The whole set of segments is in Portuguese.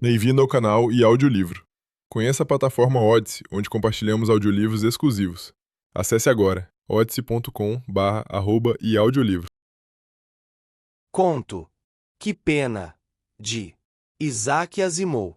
Bem-vindo ao canal e audiolivro. Conheça a plataforma Odysee, onde compartilhamos audiolivros exclusivos. Acesse agora odysee.com/e-audiolivro. Conto Que Pena, de Isaac Asimov.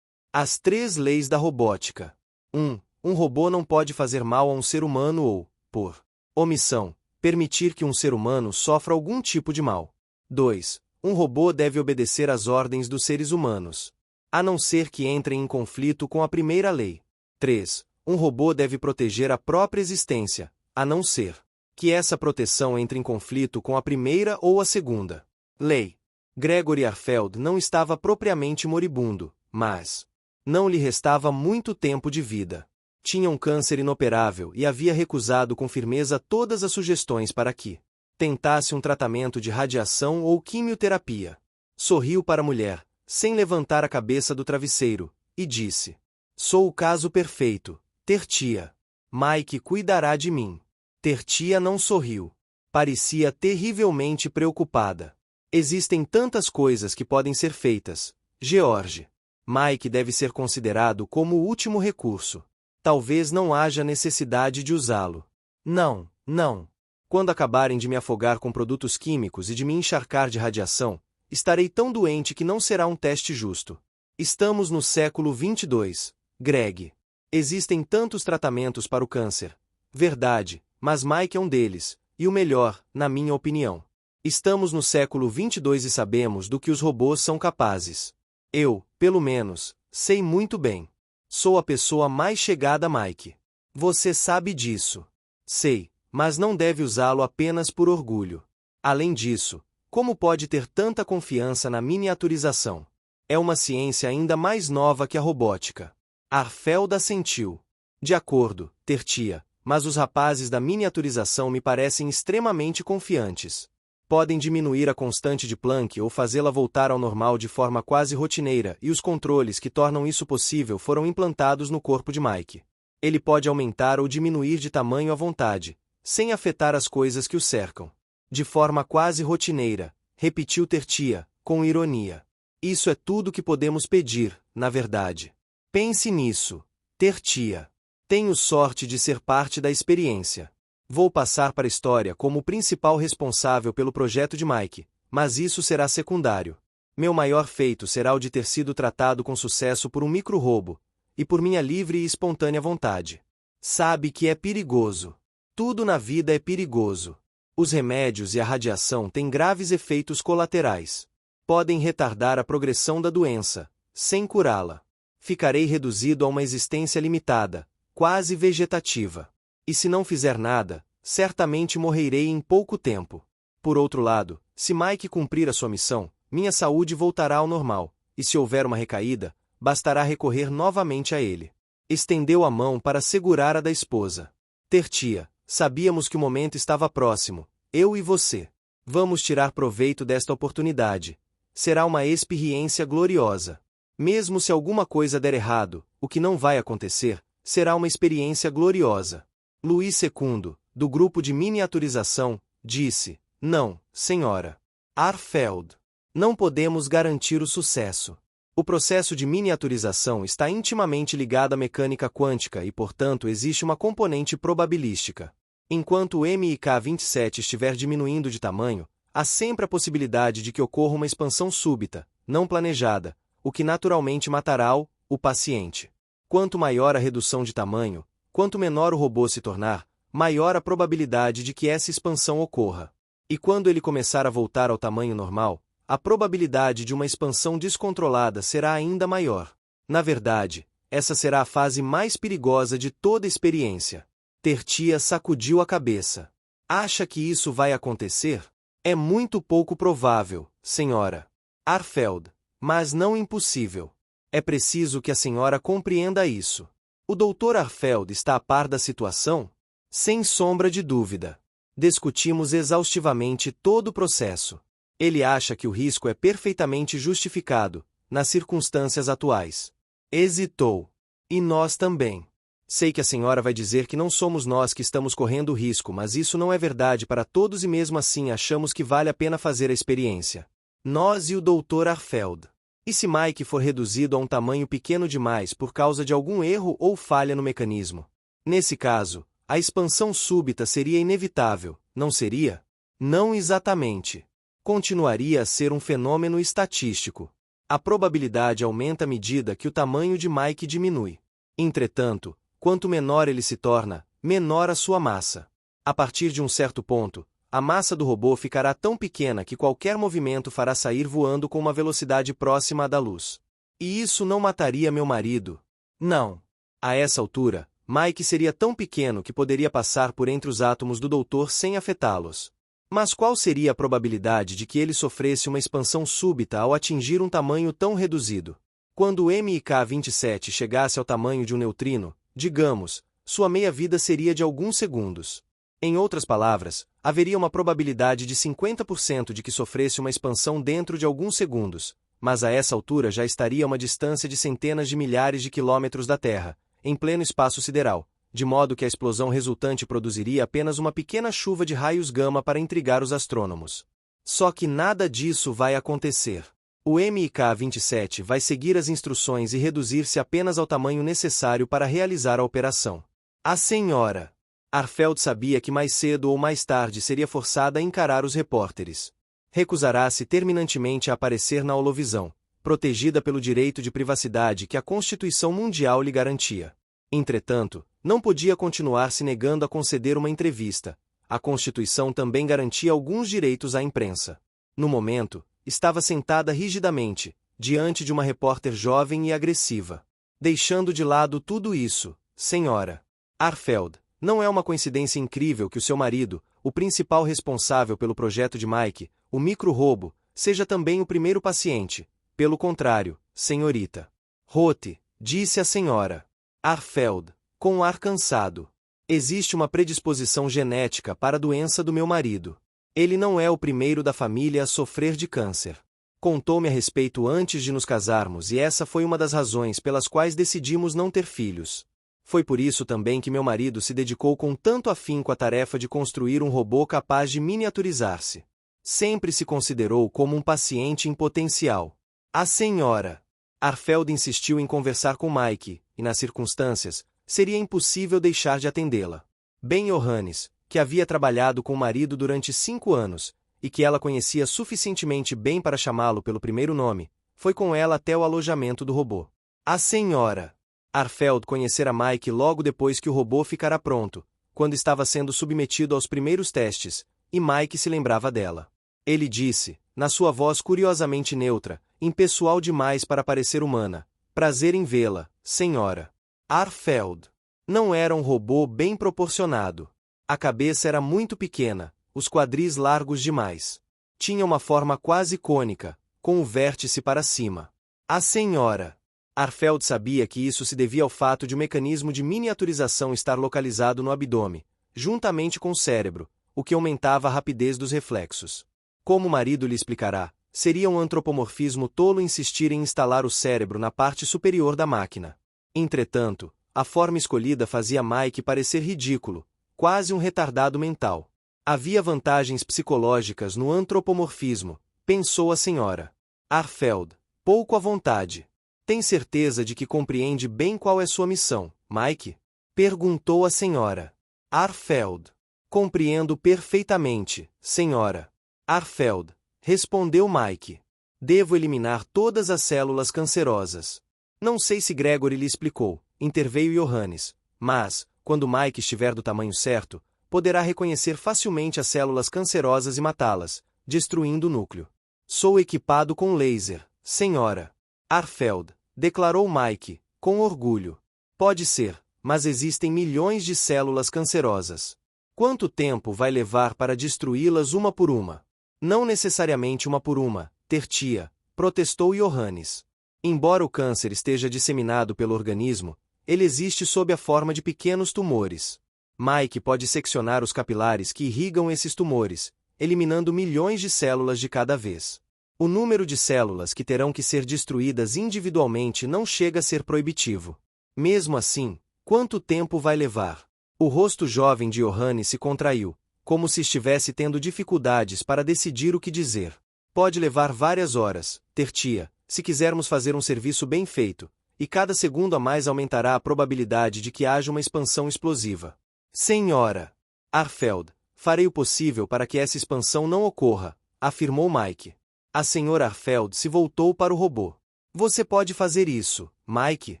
As três leis da robótica. 1. Um robô não pode fazer mal a um ser humano ou, por omissão, permitir que um ser humano sofra algum tipo de mal. 2. Um robô deve obedecer às ordens dos seres humanos, a não ser que entrem em conflito com a primeira lei. 3. Um robô deve proteger a própria existência, a não ser que essa proteção entre em conflito com a primeira ou a segunda lei. Gregory Arfeld não estava propriamente moribundo, mas não lhe restava muito tempo de vida. Tinha um câncer inoperável e havia recusado com firmeza todas as sugestões para que tentasse um tratamento de radiação ou quimioterapia. Sorriu para a mulher, sem levantar a cabeça do travesseiro, e disse: "Sou o caso perfeito, Tertia. Mike cuidará de mim." Tertia não sorriu. Parecia terrivelmente preocupada. "Existem tantas coisas que podem ser feitas, George. Mike deve ser considerado como o último recurso. Talvez não haja necessidade de usá-lo." "Não, não. Quando acabarem de me afogar com produtos químicos e de me encharcar de radiação, estarei tão doente que não será um teste justo. Estamos no século 22, Greg. Existem tantos tratamentos para o câncer. Verdade, mas Mike é um deles, e o melhor, na minha opinião. Estamos no século 22 e sabemos do que os robôs são capazes. Eu, pelo menos, sei muito bem. Sou a pessoa mais chegada a Mike. Você sabe disso." "Sei, mas não deve usá-lo apenas por orgulho. Além disso, como pode ter tanta confiança na miniaturização? É uma ciência ainda mais nova que a robótica." Arfeld assentiu. "De acordo, Tertia, mas os rapazes da miniaturização me parecem extremamente confiantes. Podem diminuir a constante de Planck ou fazê-la voltar ao normal de forma quase rotineira, e os controles que tornam isso possível foram implantados no corpo de Mike. Ele pode aumentar ou diminuir de tamanho à vontade, sem afetar as coisas que o cercam. De forma quase rotineira", repetiu Tertia, com ironia. "Isso é tudo que podemos pedir, na verdade. Pense nisso, Tertia. Tenho sorte de ser parte da experiência. Vou passar para a história como o principal responsável pelo projeto de Mike, mas isso será secundário. Meu maior feito será o de ter sido tratado com sucesso por um micro-robo, e por minha livre e espontânea vontade. Sabe que é perigoso. Tudo na vida é perigoso. Os remédios e a radiação têm graves efeitos colaterais. Podem retardar a progressão da doença, sem curá-la. Ficarei reduzido a uma existência limitada, quase vegetativa. E se não fizer nada, certamente morrerei em pouco tempo. Por outro lado, se Mike cumprir a sua missão, minha saúde voltará ao normal, e se houver uma recaída, bastará recorrer novamente a ele." Estendeu a mão para segurar a da esposa. "Tertia, sabíamos que o momento estava próximo, eu e você. Vamos tirar proveito desta oportunidade. Será uma experiência gloriosa. Mesmo se alguma coisa der errado, o que não vai acontecer, será uma experiência gloriosa." Luís II, do grupo de miniaturização, disse: "Não, senhora Arfeld. Não podemos garantir o sucesso. O processo de miniaturização está intimamente ligado à mecânica quântica e, portanto, existe uma componente probabilística. Enquanto o MIK-27 estiver diminuindo de tamanho, há sempre a possibilidade de que ocorra uma expansão súbita, não planejada, o que naturalmente matará o paciente. Quanto maior a redução de tamanho, quanto menor o robô se tornar, maior a probabilidade de que essa expansão ocorra. E quando ele começar a voltar ao tamanho normal, a probabilidade de uma expansão descontrolada será ainda maior. Na verdade, essa será a fase mais perigosa de toda a experiência." Tertia sacudiu a cabeça. "Acha que isso vai acontecer? É muito pouco provável, senhora Arfeld, mas não impossível. É preciso que a senhora compreenda isso. O Dr. Arfeld está a par da situação?" "Sem sombra de dúvida. Discutimos exaustivamente todo o processo. Ele acha que o risco é perfeitamente justificado, nas circunstâncias atuais." Hesitou. "E nós também. Sei que a senhora vai dizer que não somos nós que estamos correndo o risco, mas isso não é verdade para todos e mesmo assim achamos que vale a pena fazer a experiência. Nós e o Dr. Arfeld." E se Mike for reduzido a um tamanho pequeno demais por causa de algum erro ou falha no mecanismo? Nesse caso, a expansão súbita seria inevitável, não seria? Não exatamente. Continuaria a ser um fenômeno estatístico. A probabilidade aumenta à medida que o tamanho de Mike diminui. Entretanto, quanto menor ele se torna, menor a sua massa. A partir de um certo ponto, a massa do robô ficará tão pequena que qualquer movimento fará sair voando com uma velocidade próxima à da luz. E isso não mataria meu marido. Não. A essa altura, Mike seria tão pequeno que poderia passar por entre os átomos do doutor sem afetá-los. Mas qual seria a probabilidade de que ele sofresse uma expansão súbita ao atingir um tamanho tão reduzido? Quando o MK-27 chegasse ao tamanho de um neutrino, digamos, sua meia-vida seria de alguns segundos. Em outras palavras, haveria uma probabilidade de 50% de que sofresse uma expansão dentro de alguns segundos, mas a essa altura já estaria a uma distância de centenas de milhares de quilômetros da Terra, em pleno espaço sideral, de modo que a explosão resultante produziria apenas uma pequena chuva de raios gama para intrigar os astrônomos. Só que nada disso vai acontecer. O MK-27 vai seguir as instruções e reduzir-se apenas ao tamanho necessário para realizar a operação. A senhora Arfeld sabia que mais cedo ou mais tarde seria forçada a encarar os repórteres. Recusará-se terminantemente a aparecer na holovisão, protegida pelo direito de privacidade que a Constituição Mundial lhe garantia. Entretanto, não podia continuar se negando a conceder uma entrevista. A Constituição também garantia alguns direitos à imprensa. No momento, estava sentada rigidamente, diante de uma repórter jovem e agressiva. Deixando de lado tudo isso, senhora Arfeld, não é uma coincidência incrível que o seu marido, o principal responsável pelo projeto de Mike, o micro-robo, seja também o primeiro paciente. Pelo contrário, senhorita Roth, disse a senhora Arfeld, com um ar cansado. Existe uma predisposição genética para a doença do meu marido. Ele não é o primeiro da família a sofrer de câncer. Contou-me a respeito antes de nos casarmos e essa foi uma das razões pelas quais decidimos não ter filhos. Foi por isso também que meu marido se dedicou com tanto afinco à tarefa de construir um robô capaz de miniaturizar-se. Sempre se considerou como um paciente em potencial. A senhora Arfeld insistiu em conversar com Mike, e nas circunstâncias, seria impossível deixar de atendê-la. Ben Johannes, que havia trabalhado com o marido durante 5 anos, e que ela conhecia suficientemente bem para chamá-lo pelo primeiro nome, foi com ela até o alojamento do robô. A senhora Arfeld conhecera Mike logo depois que o robô ficara pronto, quando estava sendo submetido aos primeiros testes, e Mike se lembrava dela. Ele disse, na sua voz curiosamente neutra, impessoal demais para parecer humana, prazer em vê-la, senhora Arfeld. Não era um robô bem proporcionado. A cabeça era muito pequena, os quadris largos demais. Tinha uma forma quase cônica, com o vértice para cima. A senhora Arfeld sabia que isso se devia ao fato de o mecanismo de miniaturização estar localizado no abdômen, juntamente com o cérebro, o que aumentava a rapidez dos reflexos. Como o marido lhe explicará, seria um antropomorfismo tolo insistir em instalar o cérebro na parte superior da máquina. Entretanto, a forma escolhida fazia Mike parecer ridículo, quase um retardado mental. Havia vantagens psicológicas no antropomorfismo, pensou a senhora Arfeld, pouco à vontade. Tem certeza de que compreende bem qual é sua missão, Mike? Perguntou a senhora Arfeld. Compreendo perfeitamente, senhora Arfeld, respondeu Mike. Devo eliminar todas as células cancerosas. Não sei se Gregory lhe explicou, interveio Johannes, mas, quando Mike estiver do tamanho certo, poderá reconhecer facilmente as células cancerosas e matá-las, destruindo o núcleo. Sou equipado com laser, senhora Arfeld, declarou Mike, com orgulho. Pode ser, mas existem milhões de células cancerosas. Quanto tempo vai levar para destruí-las uma por uma? Não necessariamente uma por uma, Tertia, protestou Johannes. Embora o câncer esteja disseminado pelo organismo, ele existe sob a forma de pequenos tumores. Mike pode seccionar os capilares que irrigam esses tumores, eliminando milhões de células de cada vez. O número de células que terão que ser destruídas individualmente não chega a ser proibitivo. Mesmo assim, quanto tempo vai levar? O rosto jovem de Johannes se contraiu, como se estivesse tendo dificuldades para decidir o que dizer. Pode levar várias horas, Tertia, se quisermos fazer um serviço bem feito, e cada segundo a mais aumentará a probabilidade de que haja uma expansão explosiva. Senhora Arfeld, farei o possível para que essa expansão não ocorra, afirmou Mike. A senhora Arfeld se voltou para o robô. Você pode fazer isso, Mike?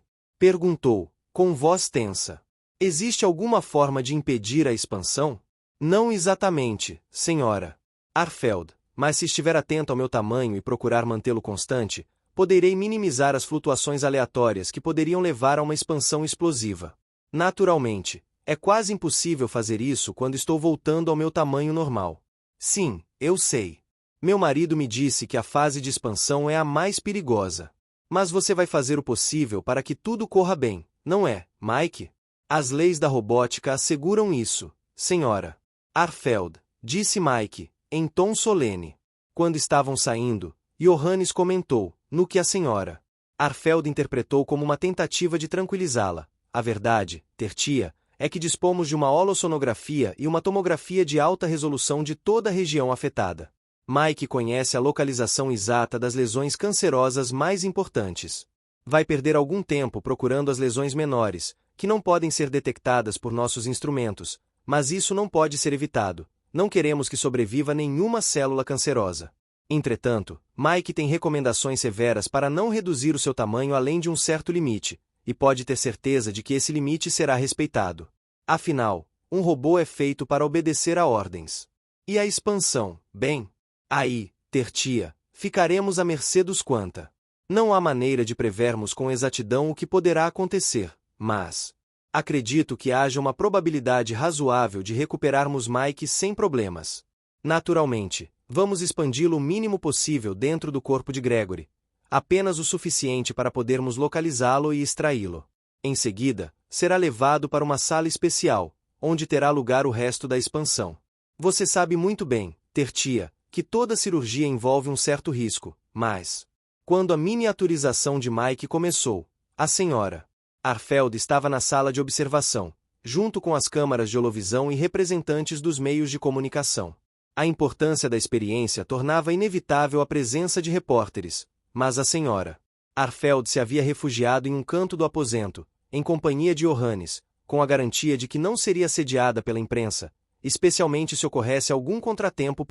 Perguntou, com voz tensa. Existe alguma forma de impedir a expansão? Não exatamente, senhora Arfeld, mas se estiver atento ao meu tamanho e procurar mantê-lo constante, poderei minimizar as flutuações aleatórias que poderiam levar a uma expansão explosiva. Naturalmente, é quase impossível fazer isso quando estou voltando ao meu tamanho normal. Sim, eu sei. Meu marido me disse que a fase de expansão é a mais perigosa. Mas você vai fazer o possível para que tudo corra bem, não é, Mike? As leis da robótica asseguram isso, senhora Arfeld, disse Mike, em tom solene. Quando estavam saindo, Johannes comentou, no que a senhora Arfeld interpretou como uma tentativa de tranquilizá-la. A verdade, Tertia, é que dispomos de uma holossonografia e uma tomografia de alta resolução de toda a região afetada. Mike conhece a localização exata das lesões cancerosas mais importantes. Vai perder algum tempo procurando as lesões menores, que não podem ser detectadas por nossos instrumentos, mas isso não pode ser evitado. Não queremos que sobreviva nenhuma célula cancerosa. Entretanto, Mike tem recomendações severas para não reduzir o seu tamanho além de um certo limite, e pode ter certeza de que esse limite será respeitado. Afinal, um robô é feito para obedecer a ordens. E a expansão, bem? Aí, Tertia, ficaremos à mercê dos quanta. Não há maneira de prevermos com exatidão o que poderá acontecer, mas acredito que haja uma probabilidade razoável de recuperarmos Mike sem problemas. Naturalmente, vamos expandi-lo o mínimo possível dentro do corpo de Gregory, apenas o suficiente para podermos localizá-lo e extraí-lo. Em seguida, será levado para uma sala especial, onde terá lugar o resto da expansão. Você sabe muito bem, Tertia, que toda cirurgia envolve um certo risco, mas quando a miniaturização de Mike começou, a senhora Arfeld estava na sala de observação, junto com as câmaras de holovisão e representantes dos meios de comunicação. A importância da experiência tornava inevitável a presença de repórteres, mas a senhora Arfeld se havia refugiado em um canto do aposento, em companhia de Johannes, com a garantia de que não seria assediada pela imprensa, especialmente se ocorresse algum contratempo.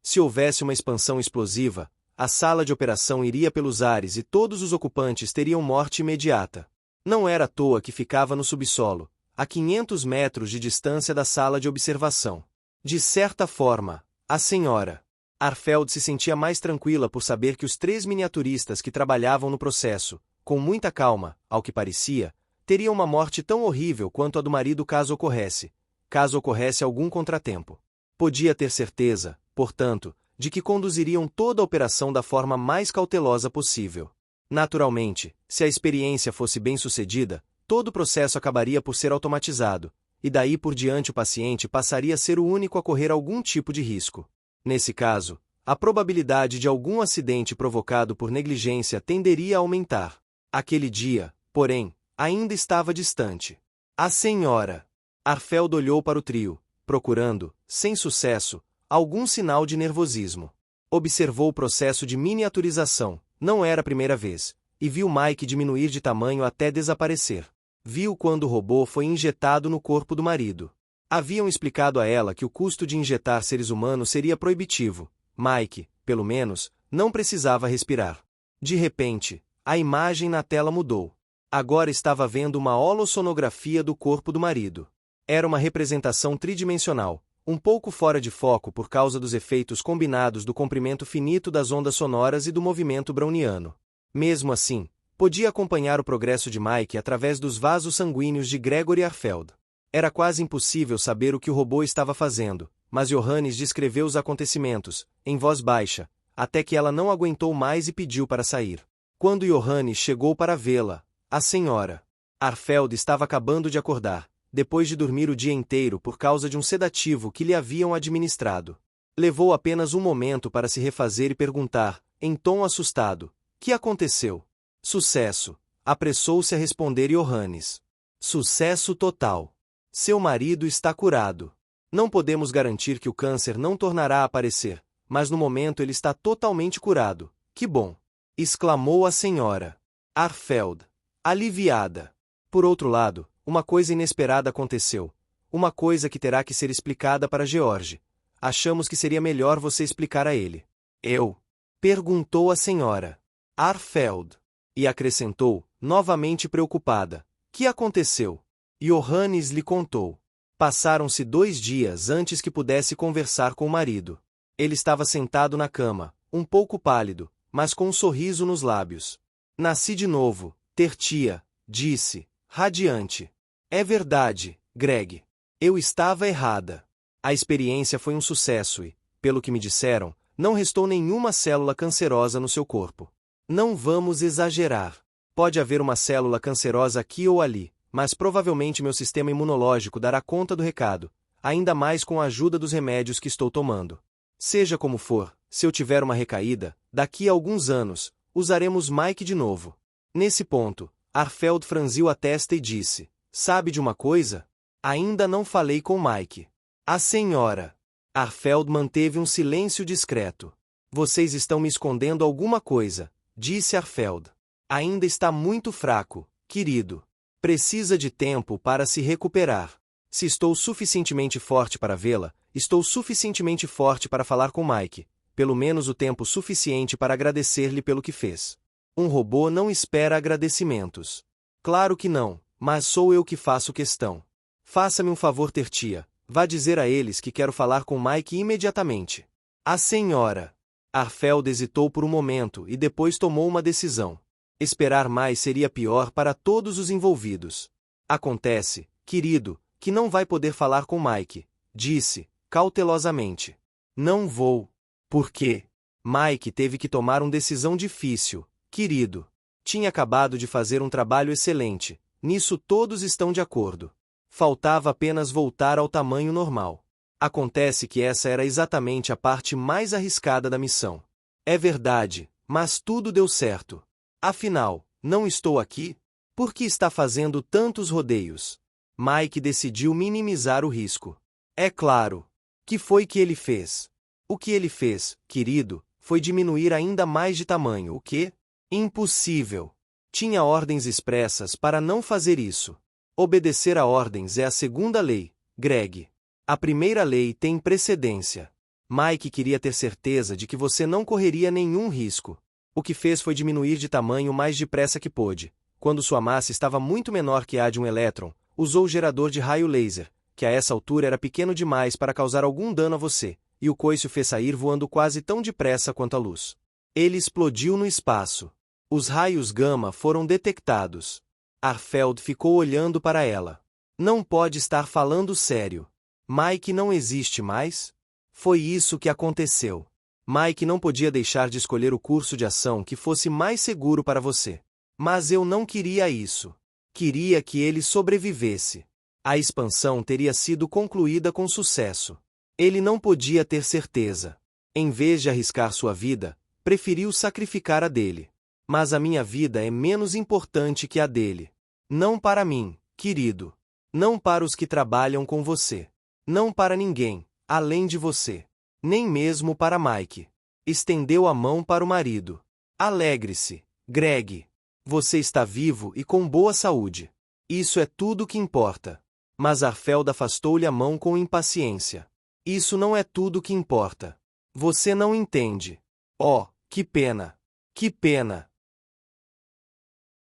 Se houvesse uma expansão explosiva, a sala de operação iria pelos ares e todos os ocupantes teriam morte imediata. Não era à toa que ficava no subsolo, a 500 metros de distância da sala de observação. De certa forma, a senhora Arfeld se sentia mais tranquila por saber que os 3 miniaturistas que trabalhavam no processo, com muita calma, ao que parecia, teriam uma morte tão horrível quanto a do marido caso ocorresse algum contratempo. Podia ter certeza, portanto, de que conduziriam toda a operação da forma mais cautelosa possível. Naturalmente, se a experiência fosse bem-sucedida, todo o processo acabaria por ser automatizado, e daí por diante o paciente passaria a ser o único a correr algum tipo de risco. Nesse caso, a probabilidade de algum acidente provocado por negligência tenderia a aumentar. Aquele dia, porém, ainda estava distante. A senhora Arfeld olhou para o trio, procurando, sem sucesso, algum sinal de nervosismo. Observou o processo de miniaturização, não era a primeira vez, e viu Mike diminuir de tamanho até desaparecer. Viu quando o robô foi injetado no corpo do marido. Haviam explicado a ela que o custo de injetar seres humanos seria proibitivo. Mike, pelo menos, não precisava respirar. De repente, a imagem na tela mudou. Agora estava vendo uma holossonografia do corpo do marido. Era uma representação tridimensional, um pouco fora de foco por causa dos efeitos combinados do comprimento finito das ondas sonoras e do movimento browniano. Mesmo assim, podia acompanhar o progresso de Mike através dos vasos sanguíneos de Gregory Arfeld. Era quase impossível saber o que o robô estava fazendo, mas Johannes descreveu os acontecimentos, em voz baixa, até que ela não aguentou mais e pediu para sair. Quando Johannes chegou para vê-la, a senhora Arfeld estava acabando de acordar, depois de dormir o dia inteiro por causa de um sedativo que lhe haviam administrado. Levou apenas um momento para se refazer e perguntar, em tom assustado, que aconteceu? Sucesso, apressou-se a responder Johannes. Sucesso total. Seu marido está curado. Não podemos garantir que o câncer não tornará a aparecer, mas no momento ele está totalmente curado. Que bom. exclamou a senhora Arfeld, aliviada. Por outro lado, uma coisa inesperada aconteceu. Uma coisa que terá que ser explicada para George. Achamos que seria melhor você explicar a ele. Eu? Perguntou a senhora Arfeld. E acrescentou, novamente preocupada. Que aconteceu? Johannes lhe contou. Passaram-se 2 dias antes que pudesse conversar com o marido. Ele estava sentado na cama, um pouco pálido, mas com um sorriso nos lábios. Nasci de novo, Tertia, disse, radiante. É verdade, Greg. Eu estava errada. A experiência foi um sucesso e, pelo que me disseram, não restou nenhuma célula cancerosa no seu corpo. Não vamos exagerar. Pode haver uma célula cancerosa aqui ou ali, mas provavelmente meu sistema imunológico dará conta do recado, ainda mais com a ajuda dos remédios que estou tomando. Seja como for, se eu tiver uma recaída, daqui a alguns anos, usaremos Mike de novo. Nesse ponto, Arfeld franziu a testa e disse, sabe de uma coisa? Ainda não falei com Mike. A senhora Arfeld manteve um silêncio discreto. Vocês estão me escondendo alguma coisa, disse Arfeld. Ainda está muito fraco, querido. Precisa de tempo para se recuperar. Se estou suficientemente forte para vê-la, estou suficientemente forte para falar com Mike, pelo menos o tempo suficiente para agradecer-lhe pelo que fez. Um robô não espera agradecimentos. Claro que não, mas sou eu que faço questão. Faça-me um favor, Tertia. Vá dizer a eles que quero falar com Mike imediatamente. A senhora Arfeld hesitou por um momento e depois tomou uma decisão. Esperar mais seria pior para todos os envolvidos. Acontece, querido, que não vai poder falar com Mike, disse, cautelosamente. Não vou. Por quê? Mike teve que tomar uma decisão difícil, querido. Tinha acabado de fazer um trabalho excelente, nisso todos estão de acordo. Faltava apenas voltar ao tamanho normal. Acontece que essa era exatamente a parte mais arriscada da missão. É verdade, mas tudo deu certo. Afinal, não estou aqui? Por que está fazendo tantos rodeios? Mike decidiu minimizar o risco. É claro. Que foi que ele fez? O que ele fez, querido, foi diminuir ainda mais de tamanho. O quê? Impossível. Tinha ordens expressas para não fazer isso. Obedecer a ordens é a segunda lei, Greg. A primeira lei tem precedência. Mike queria ter certeza de que você não correria nenhum risco. O que fez foi diminuir de tamanho o mais depressa que pôde. Quando sua massa estava muito menor que a de um elétron, usou o gerador de raio laser, que a essa altura era pequeno demais para causar algum dano a você, e o coice o fez sair voando quase tão depressa quanto a luz. Ele explodiu no espaço. Os raios gama foram detectados. Arfeld ficou olhando para ela. Não pode estar falando sério. Mike não existe mais? Foi isso que aconteceu. Mike não podia deixar de escolher o curso de ação que fosse mais seguro para você. Mas eu não queria isso. Queria que ele sobrevivesse. A expansão teria sido concluída com sucesso. Ele não podia ter certeza. Em vez de arriscar sua vida, preferiu sacrificar a dele. Mas a minha vida é menos importante que a dele. Não para mim, querido. Não para os que trabalham com você. Não para ninguém, além de você. Nem mesmo para Mike. Estendeu a mão para o marido. Alegre-se, Greg. Você está vivo e com boa saúde. Isso é tudo que importa. Mas Arfeld afastou-lhe a mão com impaciência. Isso não é tudo que importa. Você não entende. Oh, que pena. Que pena.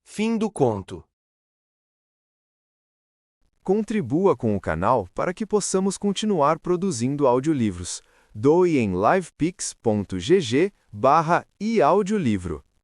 Fim do conto. Contribua com o canal para que possamos continuar produzindo audiolivros. Doe em livepix.gg/eaudiolivro.